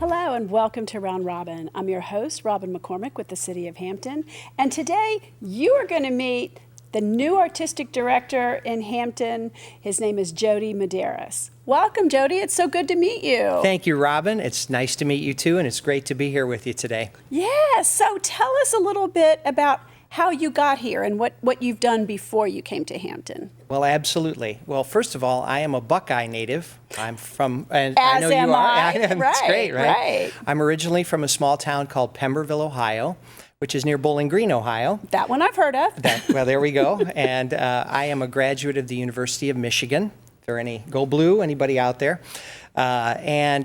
Hello and welcome to Round Robin. I'm your host, Robin McCormick with the City of Hampton. And today you are going to meet the new artistic director in Hampton. His name is Jody Madaras. Welcome, Jody. It's so good to meet you. Thank you, Robin. It's nice to meet you too, and it's great to be here with you today. Yeah, so tell us a little bit about how you got here and what you've done before you came to Hampton. Well, absolutely. Well, first of all, I am a Buckeye native. I'm from, and As I know am you are. I. That's great, right? Right. I'm originally from a small town called Pemberville, Ohio, which is near Bowling Green, Ohio. That one I've heard of. Well, there we go. And I am a graduate of the University of Michigan. If there are any, go blue, anybody out there? I'm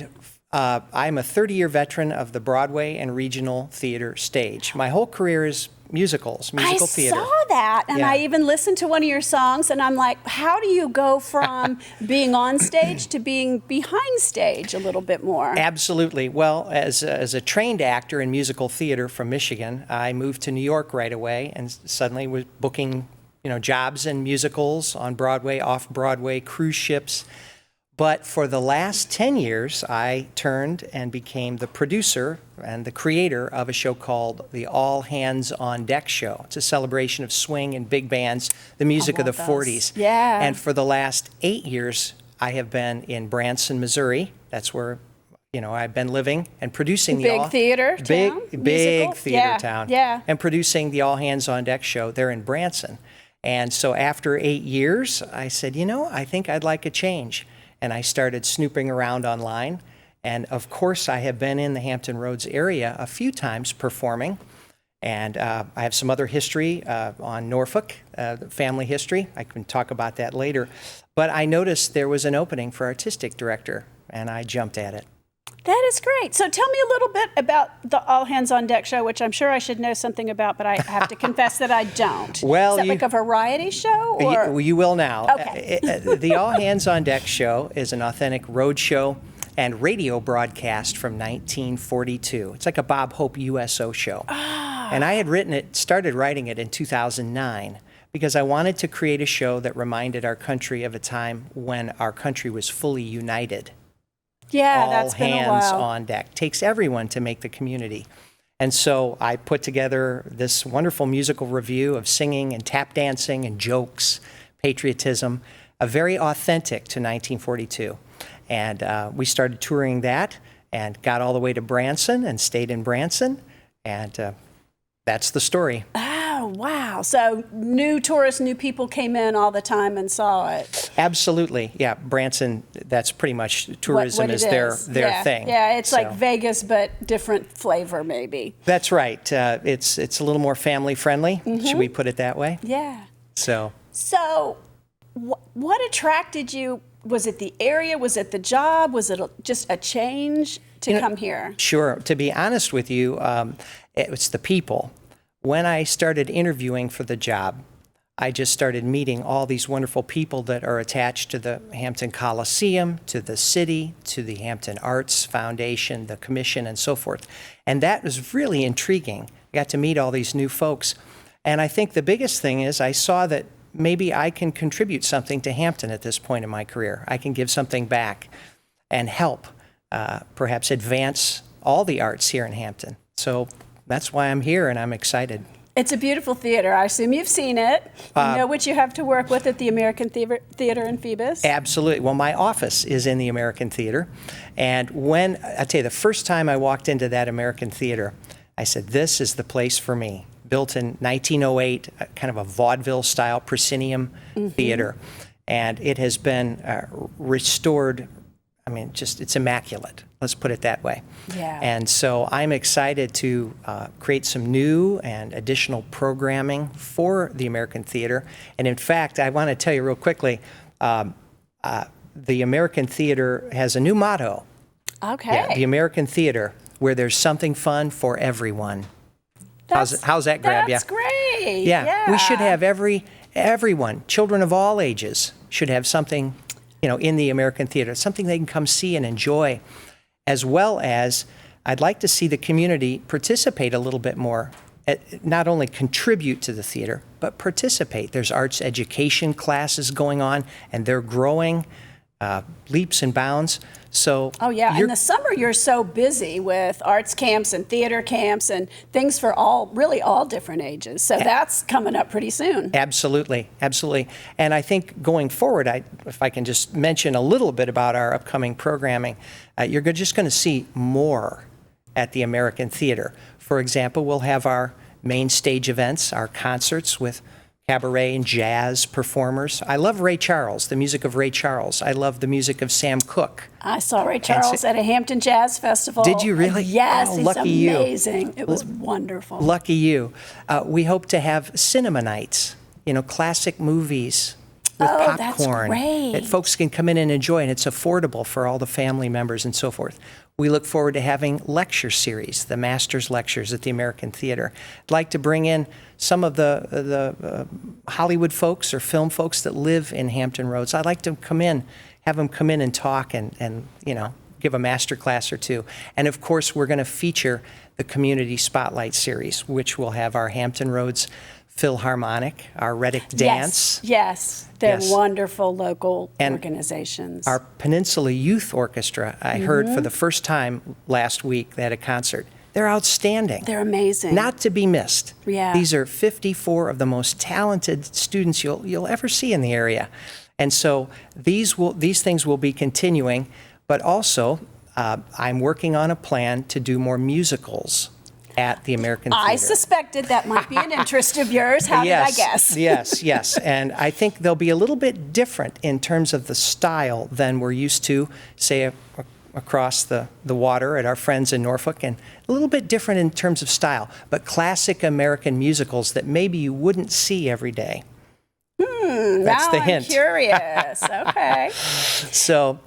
a 30-year veteran of the Broadway and regional theater stage. My whole career is musical theater. I saw that, and Yeah. I even listened to one of your songs, and I'm like, how do you go from being on stage to being behind stage a little bit more? Absolutely. Well, as a trained actor in musical theater from Michigan, I moved to New York right away and suddenly was booking, jobs in musicals on Broadway, off Broadway, cruise ships. But for the last 10 years, I turned and became the producer and the creator of a show called the All Hands on Deck Show. It's a celebration of swing and big bands, the music of the 40s. Yeah. And for the last 8 years, I have been in Branson, Missouri. That's where, I've been living and producing Big theater town? Big Musical? theater town. Yeah. And producing the All Hands on Deck Show there in Branson. And so after 8 years, I said, I think I'd like a change. And I started snooping around online. And of course, I have been in the Hampton Roads area a few times performing. And I have some other history on Norfolk, family history. I can talk about that later. But I noticed there was an opening for artistic director, and I jumped at it. That is great. So tell me a little bit about the All Hands on Deck show, which I'm sure I should know something about, but I have to confess that I don't. Well, is that like a variety show? Or? You will now. Okay. The All Hands on Deck show is an authentic road show and radio broadcast from 1942. It's like a Bob Hope USO show. And I had started writing it in 2009 because I wanted to create a show that reminded our country of a time when our country was fully united. Yeah, that's been a while. All hands on deck. Takes everyone to make the community. And so I put together this wonderful musical review of singing and tap dancing and jokes, patriotism, very authentic to 1942. And we started touring that and got all the way to Branson and stayed in Branson. And that's the story. Oh, wow. So new tourists, new people came in all the time and saw it. Absolutely. Yeah, Branson, that's pretty much tourism is their thing. Yeah, it's like Vegas, but different flavor maybe. That's right. It's a little more family friendly. Mm-hmm. Should we put it that way? Yeah. So what attracted you? Was it the area? Was it the job? Was it just a change to come here? Sure. To be honest with you, it's the people. When I started interviewing for the job, I just started meeting all these wonderful people that are attached to the Hampton Coliseum, to the city, to the Hampton Arts Foundation, the commission, and so forth. And that was really intriguing. I got to meet all these new folks. And I think the biggest thing is I saw that maybe I can contribute something to Hampton at this point in my career. I can give something back and help, perhaps advance all the arts here in Hampton. So that's why I'm here, and I'm excited. It's a beautiful theater. I assume you've seen it. You know what you have to work with at the American Theatre in Phoebus? Absolutely. Well, my office is in the American Theatre. And I tell you, the first time I walked into that American Theatre, I said, this is the place for me. Built in 1908, kind of a vaudeville-style proscenium theater. And it has been restored. I mean, it's immaculate. Let's put it that way. Yeah. And so I'm excited to create some new and additional programming for the American Theatre. And in fact, I want to tell you real quickly, the American Theatre has a new motto. Okay. Yeah, the American Theatre, where there's something fun for everyone. How's that grab you? That's great. Yeah. We should have everyone, children of all ages, should have something in the American Theatre, something they can come see and enjoy, as well as I'd like to see the community participate a little bit more, not only contribute to the theater, but participate. There's arts education classes going on, and they're growing leaps and bounds. So Oh, yeah. In the summer, you're so busy with arts camps and theater camps and things for really all different ages. So that's coming up pretty soon. Absolutely, absolutely. And I think going forward, if I can just mention a little bit about our upcoming programming, you're just going to see more at the American Theatre. For example, we'll have our main stage events, our concerts with cabaret and jazz performers. I love Ray Charles, the music of Ray Charles. I love the music of Sam Cooke. I saw Ray Charles at a Hampton Jazz Festival. Did you really? Yes, Oh, he's lucky amazing. you. It was wonderful. Lucky you. We hope to have cinema nights, classic movies with Oh, that's popcorn great. that folks can come in and enjoy, and it's affordable for all the family members and so forth. We look forward to having lecture series, the Master's Lectures at the American Theatre. I'd like to bring in some of the Hollywood folks or film folks that live in Hampton Roads. I'd like to have them come in and talk and give a master class or two. And of course, we're going to feature the Community Spotlight Series, which will have our Hampton Roads Philharmonic, our Reddick Dance. Yes. They're Yes. wonderful local And organizations. Our Peninsula Youth Orchestra, I heard for the first time last week, they had a concert. They're outstanding. They're amazing. Not to be missed. Yeah. These are 54 of the most talented students you'll ever see in the area. And so these things will be continuing, but also I'm working on a plan to do more musicals at the American Theatre. I suspected that might be an interest of yours. How did I guess? Yes. And I think they'll be a little bit different in terms of the style than we're used to, say, across the water at our friends in Norfolk, and a little bit different in terms of style, but classic American musicals that maybe you wouldn't see every day. That's now the hint. I'm curious. Okay. So,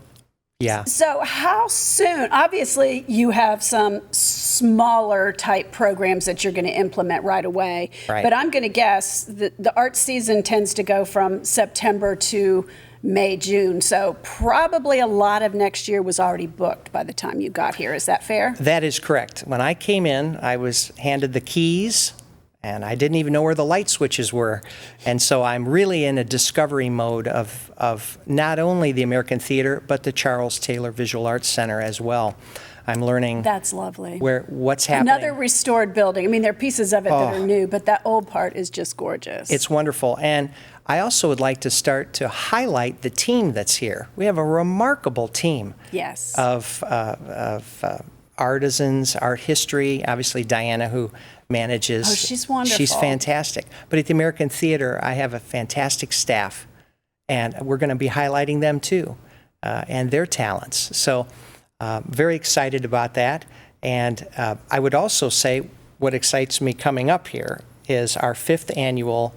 yeah. So how soon? Obviously, you have some smaller type programs that you're going to implement right away. Right. But I'm going to guess that the art season tends to go from September to May, June. So probably a lot of next year was already booked by the time you got here. Is that fair? That is correct. When I came in, I was handed the keys, and I didn't even know where the light switches were. And so I'm really in a discovery mode of not only the American Theatre, but the Charles Taylor Visual Arts Center as well. I'm learning That's lovely. what's happening. Another restored building. I mean, there are pieces of it that are new, but that old part is just gorgeous. It's wonderful. And I also would like to start to highlight the team that's here. We have a remarkable team Yes. of artisans, art history, obviously Diana, who manages. Oh, she's wonderful. She's fantastic. But at the American Theatre, I have a fantastic staff, and we're going to be highlighting them too, and their talents. So very excited about that. And I would also say what excites me coming up here is our 5th annual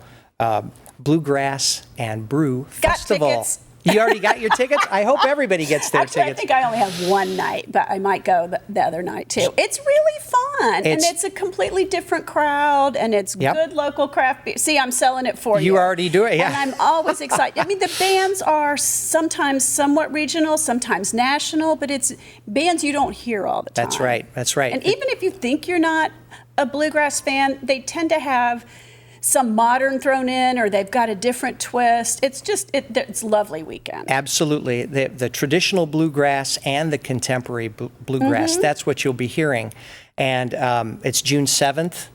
Bluegrass and Brew Got Festival. tickets. You already got your tickets? I hope everybody gets their Actually, tickets. I think I only have one night, but I might go the other night too. It's really fun, and it's a completely different crowd, and it's Yep. good local craft beer. See, I'm selling it for you. You already do it, yeah. And I'm always excited. I mean, the bands are sometimes somewhat regional, sometimes national, but it's bands you don't hear all the time. That's right. That's right. And even if you think you're not a bluegrass fan, they tend to have some modern thrown in, or they've got a different twist. It's just, it's a lovely weekend. Absolutely. The traditional bluegrass and the contemporary bluegrass, that's what you'll be hearing. And it's June 7th,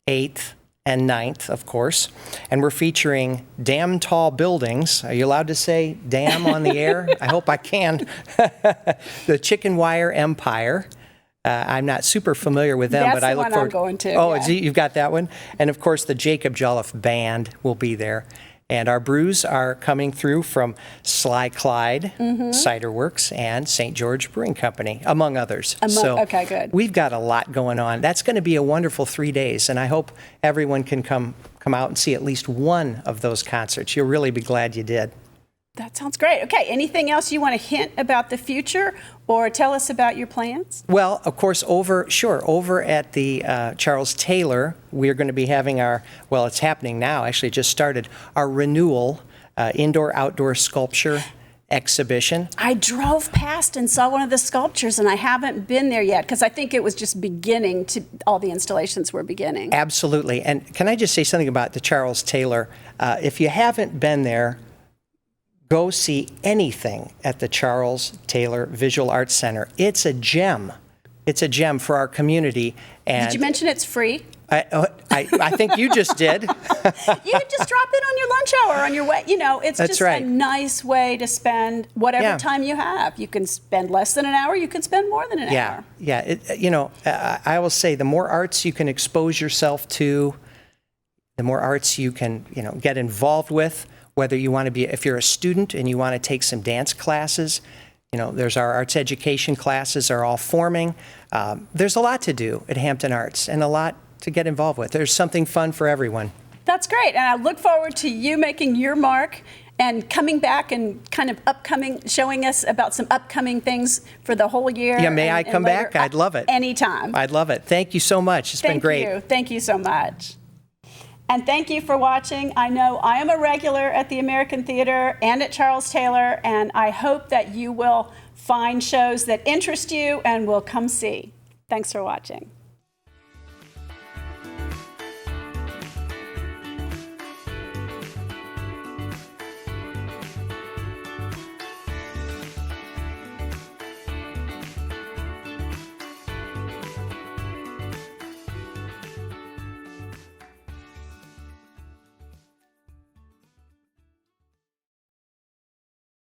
8th, and 9th, of course. And we're featuring damn tall buildings. Are you allowed to say damn on the air? I hope I can. The Chicken Wire Empire. I'm not super familiar with them, That's but I the look one forward. I'm going to, Oh, yeah. you've got that one, and of course the Jacob Jolliffe Band will be there, and our brews are coming through from Sly Clyde Cider Works and St. George Brewing Company, among others. Okay, good. We've got a lot going on. That's going to be a wonderful 3 days, and I hope everyone can come out and see at least one of those concerts. You'll really be glad you did. That sounds great. Okay, anything else you want to hint about the future or tell us about your plans? Well, of course, over at the Charles Taylor, we're going to be having it's happening now, actually it just started, our renewal indoor-outdoor sculpture exhibition. I drove past and saw one of the sculptures, and I haven't been there yet because I think it was just all the installations were beginning. Absolutely. And can I just say something about the Charles Taylor? If you haven't been there, go see anything at the Charles Taylor Visual Arts Center. It's a gem. It's a gem for our community. And Did you mention it's free? I think you just did. You can just drop in on your lunch hour, on your way. You know, it's That's just right. a nice way to spend whatever time you have. You can spend less than an hour. You can spend more than an hour. Yeah. I will say the more arts you can expose yourself to, the more arts you can, get involved with. Whether you want to be, if you're a student and you want to take some dance classes, there's our arts education classes are all forming. There's a lot to do at Hampton Arts and a lot to get involved with. There's something fun for everyone. That's great. And I look forward to you making your mark and coming back and kind of showing us about some upcoming things for the whole year. Yeah, may I come later. back? I'd love it. Anytime. I'd love it. Thank you so much. It's been great. Thank you so much. And thank you for watching. I know I am a regular at the American Theatre and at Charles Taylor, and I hope that you will find shows that interest you and will come see. Thanks for watching.